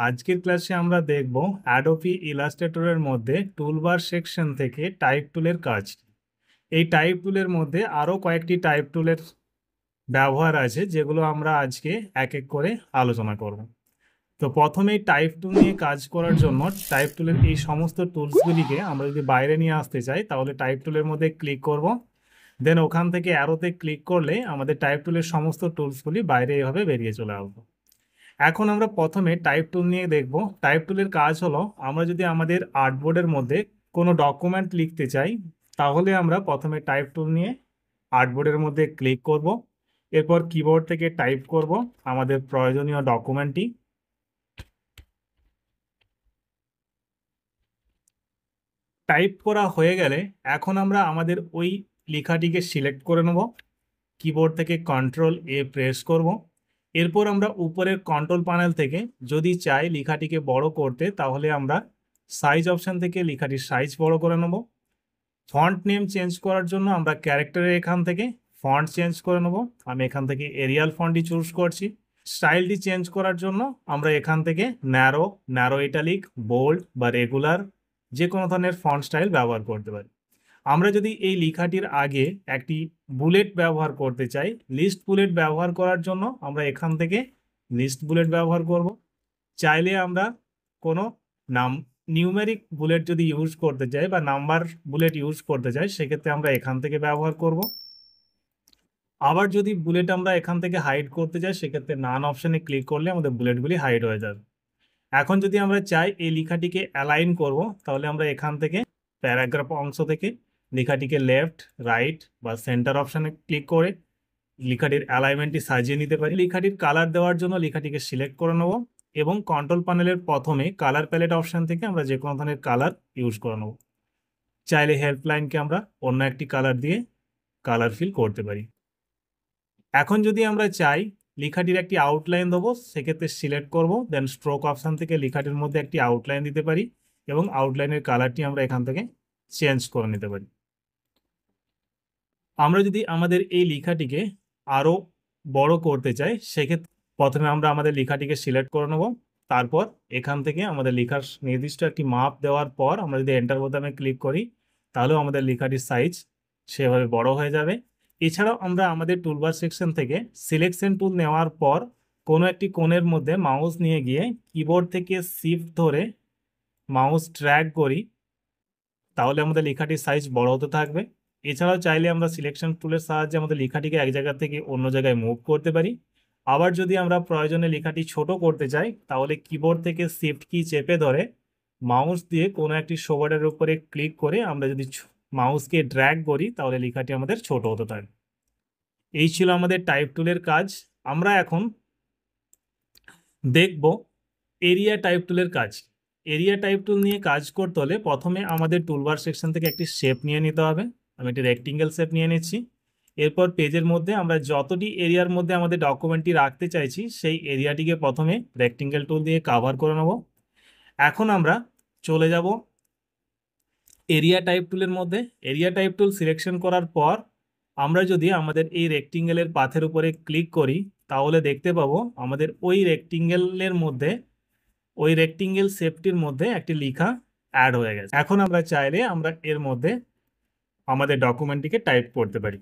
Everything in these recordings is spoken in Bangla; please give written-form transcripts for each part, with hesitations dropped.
আজকের ক্লাসে আমরা দেখব অ্যাডোবি ইলাস্ট্রেটরের মধ্যে টুলবার সেকশন থেকে টাইপ টুলের কাজ। এই টাইপ টুলের মধ্যে আরও কয়েকটি টাইপ টুলের ব্যবহার আছে, যেগুলো আমরা আজকে এক এক করে আলোচনা করব। তো প্রথমেই টাইপ টুল নিয়ে কাজ করার জন্য টাইপ টুলের এই সমস্ত টুলসগুলিকে আমরা যদি বাইরে নিয়ে আসতে চাই, তাহলে টাইপ টুলের মধ্যে ক্লিক করব। দেন ওখান থেকে অ্যারোতে ক্লিক করলে আমাদের টাইপ টুলের সমস্ত টুলসগুলি বাইরে এভাবে বেরিয়ে চলে আসবে। এখন আমরা প্রথমে টাইপ টুল নিয়ে দেখব। টাইপ টুলের কাজ হলো, আমরা যদি আমাদের আর্টবোর্ডের মধ্যে কোনো ডকুমেন্ট লিখতে চাই, তাহলে আমরা প্রথমে টাইপ টুল নিয়ে আর্টবোর্ডের মধ্যে ক্লিক করব। এরপর কিবোর্ড থেকে টাইপ করব আমাদের প্রয়োজনীয় ডকুমেন্টটি। টাইপ করা হয়ে গেলে এখন আমরা আমাদের ওই লেখাটিকে সিলেক্ট করে নেব। কিবোর্ড থেকে কন্ট্রোল-A প্রেস করব। এরপর আমরা উপরের কন্ট্রোল প্যানেল থেকে যদি চাই লেখাটিকে বড় করতে, তাহলে আমরা সাইজ অপশান থেকে লেখাটির সাইজ বড় করে নেব। ফন্ট নেম চেঞ্জ করার জন্য আমরা ক্যারেক্টারের এখান থেকে ফন্ট চেঞ্জ করে নেব। আমি এখান থেকে এরিয়াল ফন্টই চুজ করছি। স্টাইলটি চেঞ্জ করার জন্য আমরা এখান থেকে ন্যারো ইটালিক, বোল্ড বা রেগুলার যে কোনো ধরনের ফন্ট স্টাইল ব্যবহার করতে পারি। আমরা যদি এই লেখাটির আগে একটি বুলেট ব্যবহার করতে চাই, লিস্ট বুলেট ব্যবহার করার জন্য আমরা এখান থেকে লিস্ট বুলেট ব্যবহার করব। চাইলে আমরা কোনো নিউমেরিক বুলেট যদি ইউজ করতে চাই বা নাম্বার বুলেট ইউজ করতে চাই, সেক্ষেত্রে আমরা এখান থেকে ব্যবহার করব। আবার যদি বুলেট আমরা এখান থেকে হাইড করতে চাই, সেক্ষেত্রে নান অপশানে ক্লিক করলে আমাদের বুলেটগুলি হাইড হয়ে যাবে। এখন যদি আমরা চাই এই লেখাটিকে অ্যালাইন করব, তাহলে আমরা এখান থেকে প্যারাগ্রাফ অংশ থেকে লেখাটিকে লেফট, রাইট বা সেন্টার অপশানে ক্লিক করে লেখাটির অ্যালাইনমেন্টটি সাজিয়ে নিতে পারি। লেখাটির কালার দেওয়ার জন্য লেখাটিকে সিলেক্ট করে নেব এবং কন্ট্রোল প্যানেলের প্রথমে কালার প্যালেট অপশান থেকে আমরা যে কোনো ধরনের কালার ইউজ করে নেব। চাইলে হেল্পলাইনকে আমরা অন্য একটি কালার দিয়ে কালার ফিল করতে পারি। এখন যদি আমরা চাই লেখাটির একটি আউটলাইন দেবো, সেক্ষেত্রে সিলেক্ট করব, দেন স্ট্রোক অপশান থেকে লেখাটির মধ্যে একটি আউটলাইন দিতে পারি এবং আউটলাইনের কালারটি আমরা এখান থেকে চেঞ্জ করে নিতে পারি। আমরা যদি আমাদের এই লেখাটিকে আরও বড় করতে চাই, সেক্ষেত্রে প্রথমে আমরা আমাদের লেখাটিকে সিলেক্ট করে নেব। তারপর এখান থেকে আমাদের লেখার নির্দিষ্ট একটি মাপ দেওয়ার পর আমরা যদি এন্টার বোতামে ক্লিক করি, তাহলেও আমাদের লেখাটির সাইজ সেভাবে বড় হয়ে যাবে। এছাড়াও আমরা আমাদের টুলবার সেকশন থেকে সিলেকশন টুল নেওয়ার পর কোনো একটি কোণের মধ্যে মাউস নিয়ে গিয়ে কিবোর্ড থেকে শিফট ধরে মাউস ড্র্যাগ করি, তাহলে আমাদের লেখাটির সাইজ বড় হতে থাকবে। এছাড়াও চাইলে আমরা সিলেকশন টুলের সাহায্যে আমাদের লেখাটিকে এক জায়গা থেকে অন্য জায়গায় মুভ করতে পারি। আবার যদি আমরা প্রয়োজনে লেখাটি ছোট করতে চাই, তাহলে কিবোর্ড থেকে শিফট কি চেপে ধরে মাউস দিয়ে কোনো একটি শোবারের উপরে ক্লিক করে আমরা যদি মাউসকে ড্র্যাগ করি, তাহলে লেখাটি আমাদের ছোট হতে থাকবে। এই ছিল আমাদের টাইপ টুলের কাজ। আমরা এখন দেখব এরিয়া টাইপ টুলের কাজ। এরিয়া টাইপ টুল নিয়ে কাজ করতে হলে প্রথমে আমাদের টুলবার সেকশন থেকে একটি শেপ নিয়ে নিতে হবে। আমি একটি রেক্টেঙ্গেল শেপ নিয়ে নিচ্ছি। এরপর পেজের মধ্যে আমরা যতটি এরিয়ার মধ্যে আমাদের ডকুমেন্টটি রাখতে চাইছি, সেই এরিয়াটিকে প্রথমে রেক্টেঙ্গেল টুল দিয়ে কাভার করে নেব। এখন আমরা চলে যাব এরিয়া টাইপ টুলের মধ্যে। এরিয়া টাইপ টুল সিলেকশন করার পর আমরা যদি আমাদের এই রেক্টেঙ্গেলের পাথের উপরে ক্লিক করি, তাহলে দেখতে পাবো আমাদের ওই রেক্টেঙ্গেলের মধ্যে, ওই রেক্টেঙ্গেল শেপটির মধ্যে একটি লেখা অ্যাড হয়ে গেছে। এখন আমরা চাইলে আমরা এর মধ্যে আমাদের ডকুমেন্টটিকে টাইপ করতে পারি।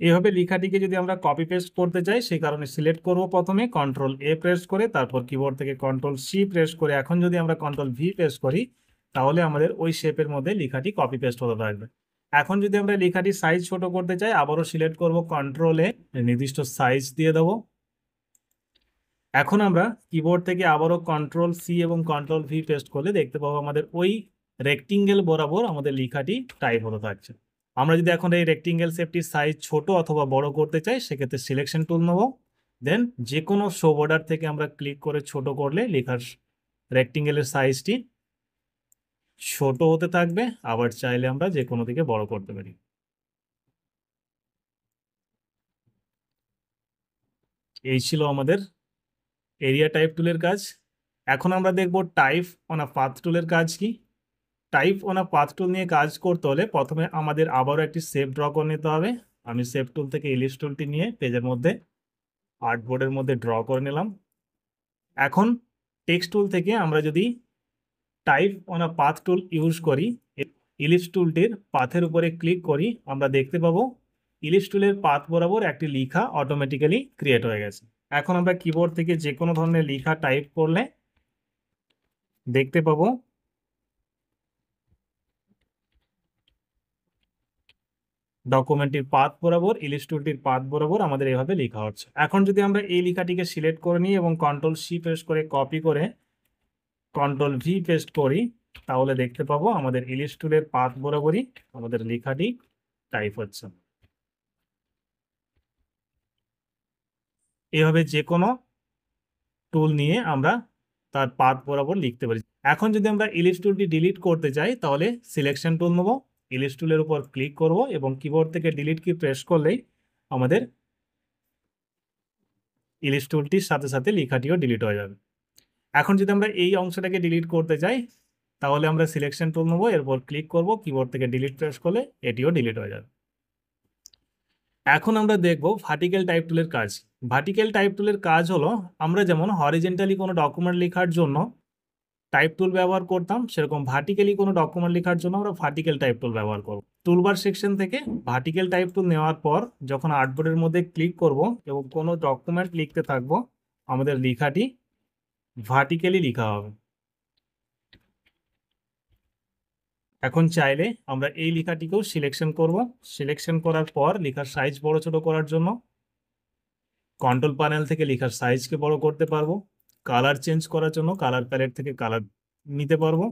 এইভাবে লেখাটিকে যদি আমরা কপি পেস্ট করতে চাই, সেই কারণে সিলেক্ট করব প্রথমে কন্ট্রোল-A প্রেস করে, তারপর কিবোর্ড থেকে কন্ট্রোল-C প্রেস করে এখন যদি আমরা কন্ট্রোল-V প্রেস করি, তাহলে আমাদের ওই শেপের মধ্যে লেখাটি কপি পেস্ট হতে থাকবে। এখন যদি আমরা লেখাটির সাইজ ছোট করতে চাই, আবারও সিলেক্ট করব কন্ট্রোল-A, নির্দিষ্ট সাইজ দিয়ে দেবো। এখন আমরা কিবোর্ড থেকে আবারও কন্ট্রোল-C এবং কন্ট্রোল-V পেস্ট করলে দেখতে পাবো আমাদের ওই রেক্টেঙ্গেল বরাবর আমাদের লেখাটি টাইপ হতে থাকছে। আমরা যদি এখন এই রেক্টেঙ্গেল শেপটির সাইজ ছোট অথবা বড় করতে চাই, সেক্ষেত্রে সিলেকশন টুল নেব। দেন যে কোনো শো বর্ডার থেকে আমরা ক্লিক করে ছোট করলে লেখার রেক্টেঙ্গেলের সাইজটি ছোট হতে থাকবে। আবার চাইলে আমরা যে কোনো দিকে বড় করতে পারি। এই ছিল আমাদের এরিয়া টাইপ টুলের কাজ। এখন আমরা দেখব টাইপ অন আ পাথ টুলের কাজ কি। টাইপ অন আ পাথ টুল নিয়ে কাজ করতে হলে প্রথমে আমাদের আবারও একটি শেপ ড্র করে নিতে হবে। আমি শেপ টুল থেকে ইলিপস টুলটি নিয়ে পেজের মধ্যে আর্টবোর্ডের মধ্যে ড্র করে নিলাম। এখন টেক্সট টুল থেকে আমরা যদি type on a path tool use করি, ইলিপস টুলটির পাথের উপরে ক্লিক করি, আমরা দেখতে পাবো ইলিপস টুলের পাথ বরাবর একটি লেখা অটোমেটিক্যালি ক্রিয়েট হয়ে গেছে। এখন আমরা কিবোর্ড থেকে যে কোনো ধরনের লেখা টাইপ করলে দেখতে পাবো ডকুমেন্টটির পাথ বরাবর, ইলিপস টুলটির পাথ বরাবর আমাদের এভাবে লেখা হচ্ছে। এখন যদি আমরা এই লেখাটিকে সিলেক্ট করে নিই এবং কন্ট্রোল সি প্রেস করে কপি করে কন্ট্রোল ভি পেস্ট করি, তাহলে দেখতে পাবো আমাদের ইলিপস টুলের পাথ বরাবরই আমাদের লেখাটি টাইপ হচ্ছে। এভাবে যে কোনো টুল নিয়ে আমরা তার পাথ বরাবর লিখতে পারি। এখন যদি আমরা ইলিপস টুলটি ডিলিট করতে চাই, তাহলে সিলেকশন টুল নেব, ইলিপস টুলের উপর ক্লিক করব এবং কিবোর্ড থেকে ডিলিট কি প্রেস করলেই আমাদের ইলিপস টুলটির সাথে সাথে লেখাটিও ডিলিট হয়ে যাবে। এখন যদি আমরা এই অংশটাকে ডিলিট করতে চাই, তাহলে আমরা সিলেকশন টুল নেব, এরপর ক্লিক করব, কিবোর্ড থেকে ডিলিট প্রেস করলে এটিও ডিলিট হয়ে যাবে। এখন আমরা দেখব ভার্টিক্যাল টাইপ টুলের কাজ। ভার্টিক্যাল টাইপ টুলের কাজ হলো, আমরা যেমন হরিজেন্টালি কোনো ডকুমেন্ট লেখার জন্য টাইপ টুল ব্যবহার করতাম, সেরকম ভার্টিক্যালি কোনো ডকুমেন্ট লেখার জন্য আমরা ভার্টিক্যাল টাইপ টুল ব্যবহার করব। টুলবার সেকশন থেকে ভার্টিক্যাল টাইপ টুল নেওয়ার পর যখন আর্টবোর্ডের মধ্যে ক্লিক করব এবং কোনো ডকুমেন্ট লিখতে থাকবো, আমাদের লেখাটি ভার্টিক্যালি লেখা হবে। এখন চাইলে আমরা এই লেখাটিকেও সিলেকশন করব। সিলেকশন করার পর লেখার সাইজ বড় ছোট করার জন্য কন্ট্রোল প্যানেল থেকে লেখার সাইজকে বড় করতে পারবো। কালার চেঞ্জ করার জন্য কালার প্যালেট থেকে কালার নিতে পারবো।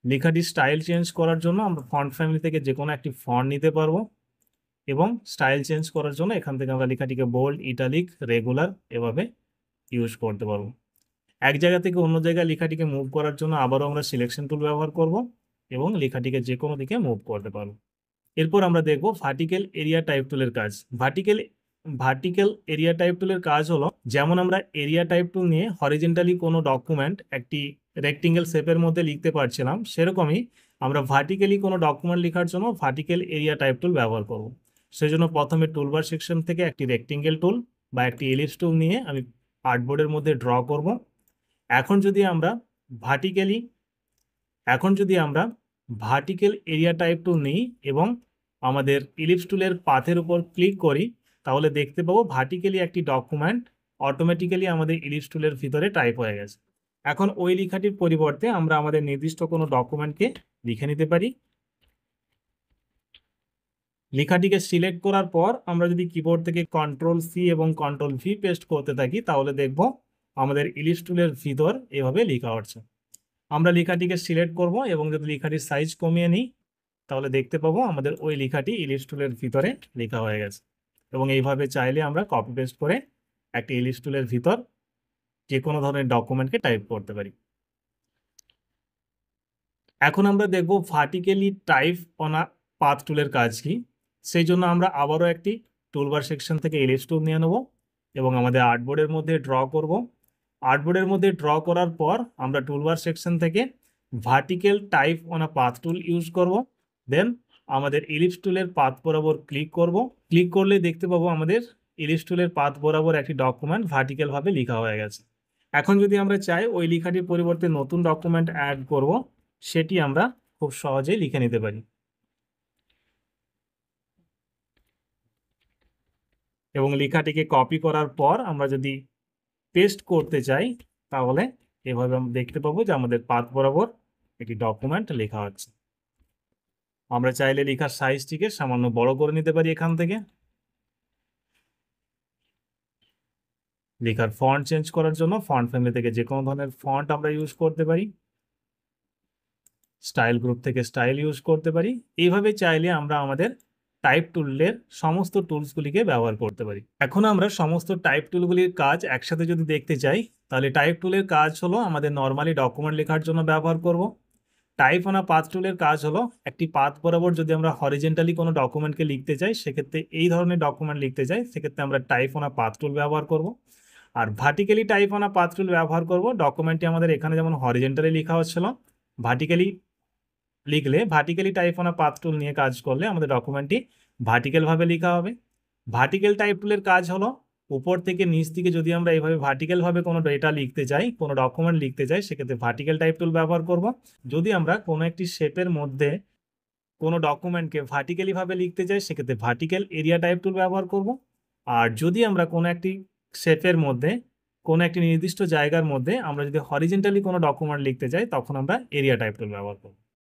লেখাটি স্টাইল চেঞ্জ করার জন্য আমরা ফন্ট ফ্যামিলি থেকে যে কোনো একটি ফন্ট নিতে পারবো এবং স্টাইল চেঞ্জ করার জন্য এখান থেকে আমরা লেখাটিকে বোল্ড, ইটালিক, রেগুলার এভাবে ইউজ করতে পারবো। এক জায়গা থেকে অন্য জায়গায় লেখাটিকে মুভ করার জন্য আবারও আমরা সিলেকশন টুল ব্যবহার করব এবং লেখাটিকে যে কোনো দিকে মুভ করতে পারবো। এরপর আমরা দেখব ভার্টিক্যাল এরিয়া টাইপ টুলের কাজ। ভার্টিক্যাল এরিয়া টাইপ টুলের কাজ হলো, যেমন আমরা এরিয়া টাইপ টুল নিয়ে হরিজেন্টালি কোনো ডকুমেন্ট একটি রেক্টেঙ্গেল শেপের মধ্যে লিখতে পারছিলাম, সেরকমই আমরা ভার্টিক্যালি কোনো ডকুমেন্ট লেখার জন্য ভার্টিক্যাল এরিয়া টাইপ টুল ব্যবহার করব। সেই জন্য প্রথমে টুলবার সেকশন থেকে একটি রেক্টেঙ্গেল টুল বা একটি এলিপস টুল নিয়ে আমি আর্টবোর্ডের মধ্যে ড্র করব। এখন যদি আমরা ভার্টিক্যাল এরিয়া টাইপ টুল নিই এবং আমাদের ইলিপস টুলের পাথের উপর ক্লিক করি, তাহলে দেখতে পাবো ভার্টিক্যালি একটি ডকুমেন্ট অটোমেটিক্যালি আমাদের ইলিপস টুলের ভিতরে টাইপ হয়ে গেছে। এখন ওই লেখাটির পরিবর্তে আমরা আমাদের নির্দিষ্ট কোনো ডকুমেন্টকে লিখে নিতে পারি। লেখাটিকে সিলেক্ট করার পর আমরা যদি কিবোর্ড থেকে কন্ট্রোল সি এবং কন্ট্রোল ভি পেস্ট করতে থাকি, তাহলে দেখব আমাদের ইলিপস টুলের ভিতর এভাবে লেখা হচ্ছে। আমরা লেখাটিকে সিলেক্ট করব এবং যদি লেখাটির সাইজ কমিয়ে নিই, তাহলে দেখতে পাবো আমাদের ওই লেখাটি ইলিপস টুলের ভিতরে লেখা হয়ে গেছে। এবং এইভাবে চাইলে আমরা কপি পেস্ট করে একটা ইলিপস টুলের ভিতর যে কোনো ধরনের ডকুমেন্টকে টাইপ করতে পারি। এখন আমরা দেখব vertically type on a path টুলের কাজ কি। সেই জন্য আমরা আবারও একটি টুলবার সেকশন থেকে ইলিপস টুল নিয়ে নেব এবং আমাদের আর্টবোর্ডের মধ্যে ড্র করব। আর্টবোর্ডের মধ্যে ড্র করার পর আমরা টুলবার সেকশন থেকে vertical type on a path tool use করব। দেন আমাদের ইলিপস টুলের পাথ বরাবর ক্লিক করব। ক্লিক করলে দেখতে পাবো আমাদের ইলিপস টুলের পাথ বরাবর একটি ডকুমেন্ট ভার্টিক্যালভাবে লেখা হয়ে গেছে। এখন যদি আমরা চাই ওই লেখাটির পরিবর্তে নতুন ডকুমেন্ট অ্যাড করব, সেটি আমরা খুব সহজেই লিখে নিতে পারি। এবং লেখাটিকে কপি করার পর আমরা যদি পেস্ট করতে চাই, তাহলে এভাবে আমরা দেখতে পাবো যে আমাদের পাথ বরাবর একটি ডকুমেন্ট লেখা হচ্ছে। আমরা চাইলে লেখার সাইজটিকে সামান্য বড় করে নিতে পারি। এখান থেকে লেখার ফন্ট চেঞ্জ করার জন্য ফন্ট ফ্যামিলি থেকে যে কোনো ধরনের ফন্ট আমরা ইউজ করতে পারি। স্টাইল গ্রুপ থেকে স্টাইল ইউজ করতে পারি। এইভাবে চাইলে আমরা আমাদের টাইপ টুলের সমস্ত টুলসগুলিকে ব্যবহার করতে পারি। এখন আমরা সমস্ত টাইপ টুলগুলির কাজ একসাথে যদি দেখতে চাই, তাহলে টাইপ টুলের কাজ হলো আমাদের নর্মালি ডকুমেন্ট লেখার জন্য ব্যবহার করব। টাইপ অন আ পাথ টুলের কাজ হলো একটি পাথ বরাবর যদি আমরা হরিজেন্টালি কোনো ডকুমেন্টকে লিখতে চাই, সেক্ষেত্রে এই ধরনের ডকুমেন্ট লিখতে চাই, সেক্ষেত্রে আমরা type on a path tool ব্যবহার করব। আর vertically type on a path tool ব্যবহার করব ডকুমেন্টটি আমাদের এখানে যেমন হরিজেন্টালি লেখা হচ্ছিল, ভার্টিক্যালি লিখলে vertically type on a path টুল নিয়ে কাজ করলে আমাদের ডকুমেন্টটি ভার্টিক্যালভাবে লেখা হবে। ভার্টিক্যাল টাইপ টুলের কাজ হলো উপর থেকে নিচ দিকে যদি আমরা এইভাবে ভার্টিক্যালভাবে কোনো ডেটা লিখতে চাই, কোনো ডকুমেন্ট লিখতে চাই, সেক্ষেত্রে ভার্টিক্যাল টাইপ টুল ব্যবহার করব। যদি আমরা কোনো একটি শেপের মধ্যে কোনো ডকুমেন্টকে ভার্টিক্যালিভাবে লিখতে চাই, সেক্ষেত্রে ভার্টিক্যাল এরিয়া টাইপ টুল ব্যবহার করব। আর যদি আমরা কোনো একটি শেপের মধ্যে কোনো একটি নির্দিষ্ট জায়গার মধ্যে আমরা যদি হরিজেন্টালি কোনো ডকুমেন্ট লিখতে চাই, তখন আমরা এরিয়া টাইপ টুল ব্যবহার করব।